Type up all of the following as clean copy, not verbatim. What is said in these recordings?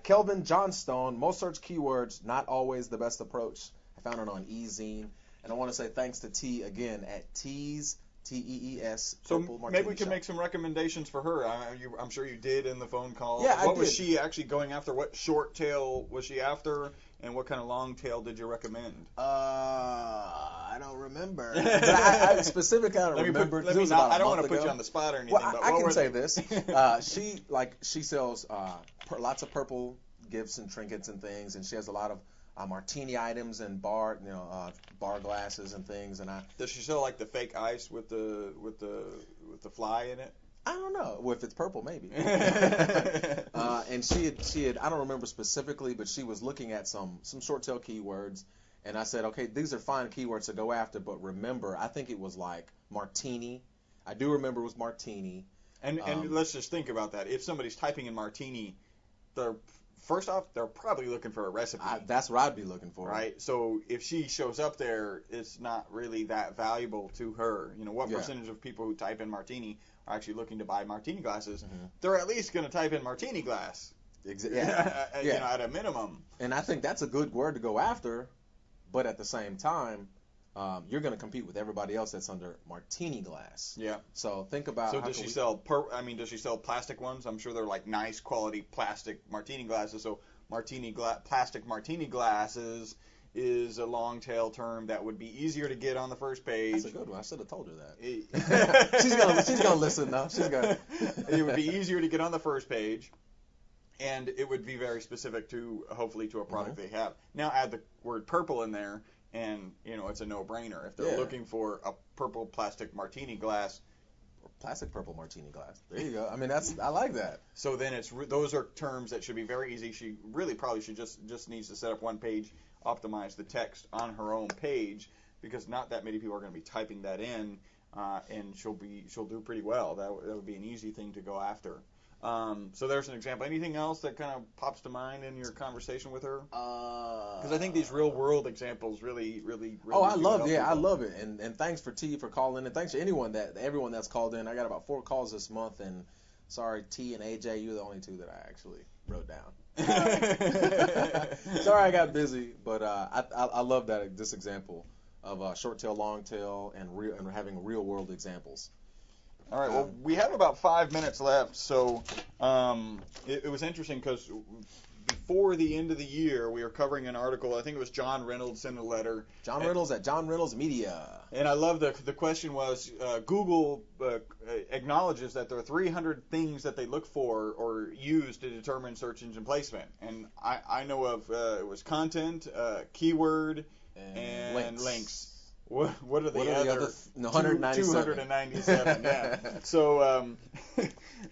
Kelvin Johnstone, most search keywords, not always the best approach. I found it on eZine. And I want to say thanks to T again at Tees, Tees. So maybe we can make some recommendations for her. I'm sure you did in the phone call. Yeah, what was she actually going after? What short tail was she after? And what kind of long tail did you recommend? I don't remember. But I specifically I don't remember. I don't want to put you on the spot or anything. Well, I can say this. She sells lots of purple gifts and trinkets and things, and she has a lot of martini items and bar glasses and things. And does she sell like the fake ice with the fly in it? I don't know. Well, if it's purple, maybe. And she had I don't remember specifically, but she was looking at some short tail keywords, and I said, okay, these are fine keywords to go after, but remember, I think it was like martini. I do remember it was martini. And let's just think about that. If somebody's typing in martini, first off, they're probably looking for a recipe. That's what I'd be looking for. Right? So if she shows up there, it's not really that valuable to her. What percentage of people who type in martini are actually looking to buy martini glasses? Mm-hmm. They're at least going to type in martini glass. At a minimum. And I think that's a good word to go after, but at the same time, you're going to compete with everybody else that's under martini glass. Yeah. So think about. So does she sell plastic ones? I'm sure they're like nice quality plastic martini glasses. So plastic martini glasses is a long tail term that would be easier to get on the first page. That's a good one. I should have told her that. she's gonna listen now. It would be easier to get on the first page, and it would be very specific to hopefully to a product they have. Now add the word purple in there, and it's a no-brainer. If they're looking for a purple plastic martini glass. Plastic purple martini glass. There you go. I mean, I like that. So then those are terms that should be very easy. She really probably should just needs to set up one page, optimize the text on her own page, because not that many people are going to be typing that in, and she'll do pretty well. That would be an easy thing to go after. So there's an example. Anything else that kind of pops to mind in your conversation with her? Because I think these real world examples really. Oh, I love it. And thanks for T for calling, and thanks to everyone that's called in. I got about 4 calls this month, and sorry T and AJ, you're the only 2 that I actually wrote down. Sorry I got busy, but I love this example of short tail, long tail, and having real world examples. All right, well, we have about 5 minutes left, so it was interesting because before the end of the year, we were covering an article. I think it was John Reynolds sent a letter. John Reynolds at John Reynolds Media. And I love the question was, Google acknowledges that there are 300 things that they look for or use to determine search engine placement. And I know of, it was content, keyword, and links. What are the other 297? Yeah.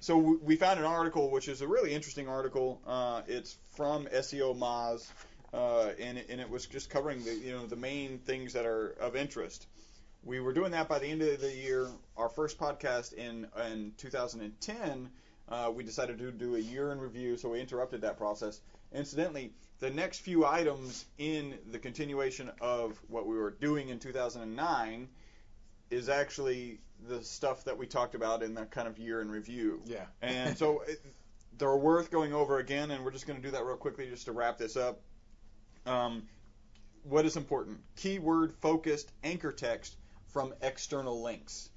So we found an article, which is a really interesting article. It's from SEO Moz, and it was just covering the main things that are of interest. We were doing that by the end of the year. Our first podcast in 2010, we decided to do a year in review, so we interrupted that process. Incidentally, the next few items in the continuation of what we were doing in 2009 is actually the stuff that we talked about in that kind of year in review. Yeah. And so they're worth going over again, and we're just going to do that real quickly just to wrap this up. What is important? Keyword-focused anchor text from external links.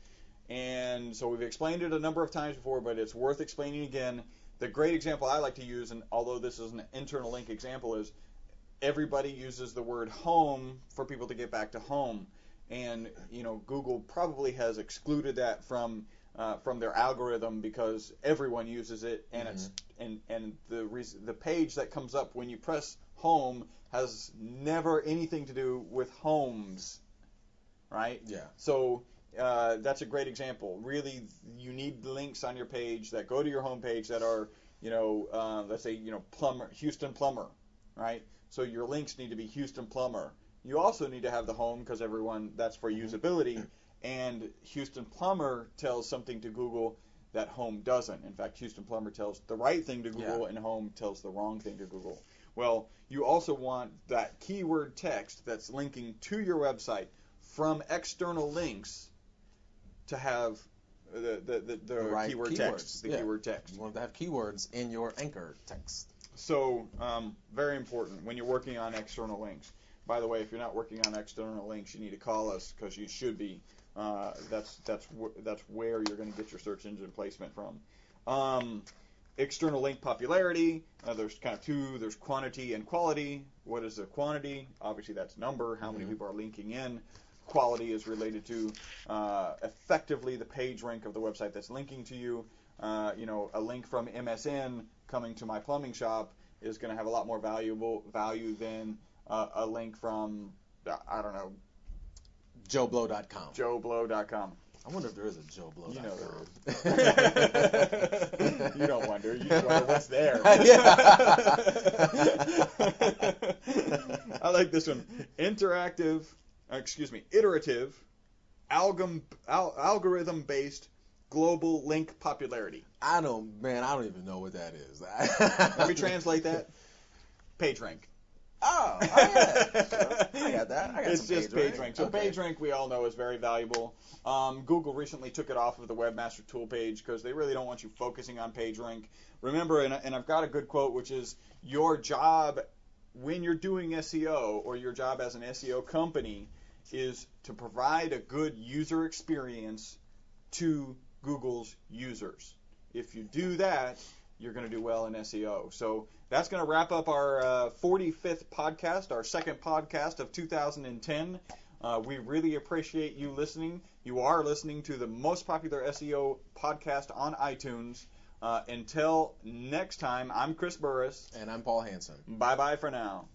And so we've explained it a number of times before, but it's worth explaining again. The great example I like to use, and although this is an internal link example, is everybody uses the word home for people to get back to home. And Google probably has excluded that from their algorithm because everyone uses it, and the page that comes up when you press home has never anything to do with homes, right? Yeah. So that's a great example. Really, you need links on your page that go to your home page that are, let's say, plumber, Houston plumber, right? So your links need to be Houston plumber. You also need to have the home because that's for usability. And Houston plumber tells something to Google that home doesn't. In fact, Houston plumber tells the right thing to Google and home tells the wrong thing to Google. Well, you also want that keyword text that's linking to your website from external links to have the right keyword text, keyword text. You want to have keywords in your anchor text. So, very important when you're working on external links. By the way, if you're not working on external links, you need to call us because you should be. That's where you're going to get your search engine placement from. External link popularity. There's kind of two. There's quantity and quality. What is the quantity? Obviously, that's number. How many people are linking in? Quality is related to effectively the page rank of the website that's linking to you. A link from MSN coming to my plumbing shop is going to have a lot more value than a link from, I don't know, JoeBlow.com. JoeBlow.com. I wonder if there is a JoeBlow.com. You know there is. You don't wonder. You just wonder what's there. I like this one. Iterative, algorithm-based global link popularity. I don't even know what that is. Let me translate that. PageRank. Oh, yeah. I got that. It's just PageRank. So okay. PageRank, we all know, is very valuable. Google recently took it off of the Webmaster Tool page because they really don't want you focusing on PageRank. Remember, and I've got a good quote, which is, your job when you're doing SEO, or your job as an SEO company, is to provide a good user experience to Google's users. If you do that, you're going to do well in SEO. So that's going to wrap up our 45th podcast, our second podcast of 2010. We really appreciate you listening. You are listening to the most popular SEO podcast on iTunes. Until next time, I'm Chris Burris. And I'm Paul Hansen. Bye-bye for now.